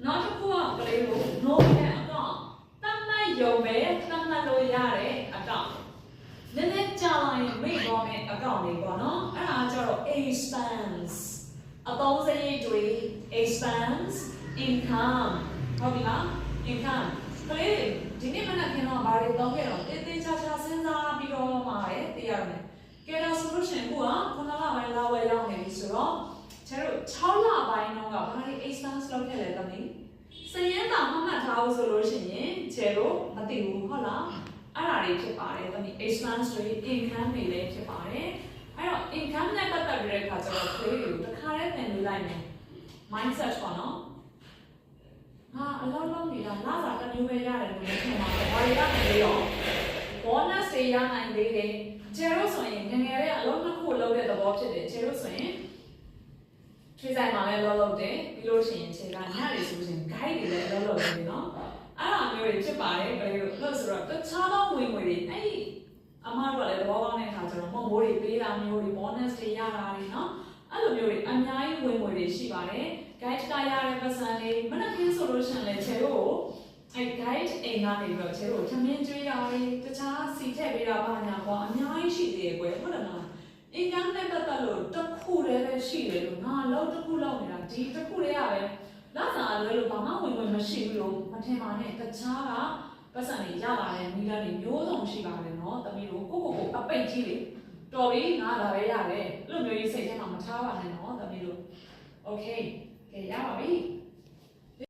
နောက်တစ်ခုကကလေးကို no နဲ့အကောင့်တတ်မှတ်ရုံပဲတတ်မှတ်လို့ရတဲ့အကောင့်နည်းနည်းကြာရင်မိတ်သွားမယ်အကောင့်လေးပေါ့နော်အဲ့ဒါကျတော့ expense အသုံးစရိတ်တွေ expense income ဟုတ်ပြီလား income ကလေးဒီနေ့မနက်ခင်းတော့ဘာတွေသုံးခဲ့တော့တေးသေးချာချာစဉ်းစားပြီးတော့မှာပဲသိရမယ်ကဲတော့ဆိုလို့ရှိရင်ခုက9လပိုင်းလာဝယ်ရောက်နေပြီဆိုတော့ကျတို့6လပိုင်းတော့ကဘာတွေ expense လုပ်ခဲ့လဲတမီးစရင်းတာမှတ်ထားဖို့ဆိုလို့ရှိရင်ကျတို့မသိဘူးဟုတ်လားအဲ့ဒါတွေဖြစ်ပါတယ်တမီး expense တွေ income တွေလည်းဖြစ်ပါတယ်အဲ့တော့ income နဲ့ပတ်သက်တဲ့အခါကျတော့ကလေးတွေကိုတစ်ခါတည်းသင်ပေးလိုက်မယ် mindset ပေါ့နော်ဟာအလောက်လောက်နေတာလာစားတစ်မျိုးပဲရတယ်လို့ထင်ပါတယ်ဘာတွေရနိုင်လဲရော bonus တွေရနိုင်သေးတယ်ကျတို့ဆိုရင်ငငယ်လေးအလုံးနှစ်ခုလုံးတဲ့သဘောဖြစ်တယ်ကျတို့ဆိုရင်ထွေးဆိုင်မှာလည်းလုံးလုံးတယ်ပြီးလို့ရှိရင်ခြေကညတွေဆိုရင် guide တွေလည်းလုံးလုံးတယ်နော်အဲ့လိုမျိုးတွေဖြစ်ပါတယ်ဘယ်လိုလို့ဆိုတော့တခြားသောဝင်ငွေတွေအဲ့ဒီအမားတို့ကလည်းသဘောပေါက်တဲ့အခါကျတော့မမိုးတွေပေးတာမျိုးတွေ bonus တွေရတာတွေနော်အဲ့လိုမျိုးတွေအများကြီးဝင်ငွေတွေရှိပါတယ် guide ကရတဲ့ပတ်စံလေးမနက်ခင်းဆိုလို့ရှိရင်လည်းခြေတို့အဲ့ guide အိမ်ကနေပြီးတော့ခြေတို့သမင်းကျွေးရတယ်တခြားစီထည့်ပေးတာဘာညာပေါ့အများကြီးရှိသေးတယ်ကွယ်ဟုတ်တယ်မလားအင်္ဂါနဲ့ပတ်သက်လို့တစ်ခုတည်းပဲရှိတယ်လို့ငါလုံးတစ်ခုလုံးနေတာဒီတစ်ခုတည်းရပဲလာစားလွဲလို့ဘာမှဝင်ဝင်မရှိဘူးလို့မထင်ပါနဲ့တခြားကပတ်စံတွေရလာတဲ့မိသားတွေမျိုးစုံရှိပါတယ်နော်တမီးတို့ကိုအပိတ်ကြီးလေတော်ပြီငါလာပဲရတယ်အဲ့လိုမျိုးကြီးစိတ်ထဲမှာမထားပါနဲ့နော်တမီးတို့ okay ကဲရပါပြီ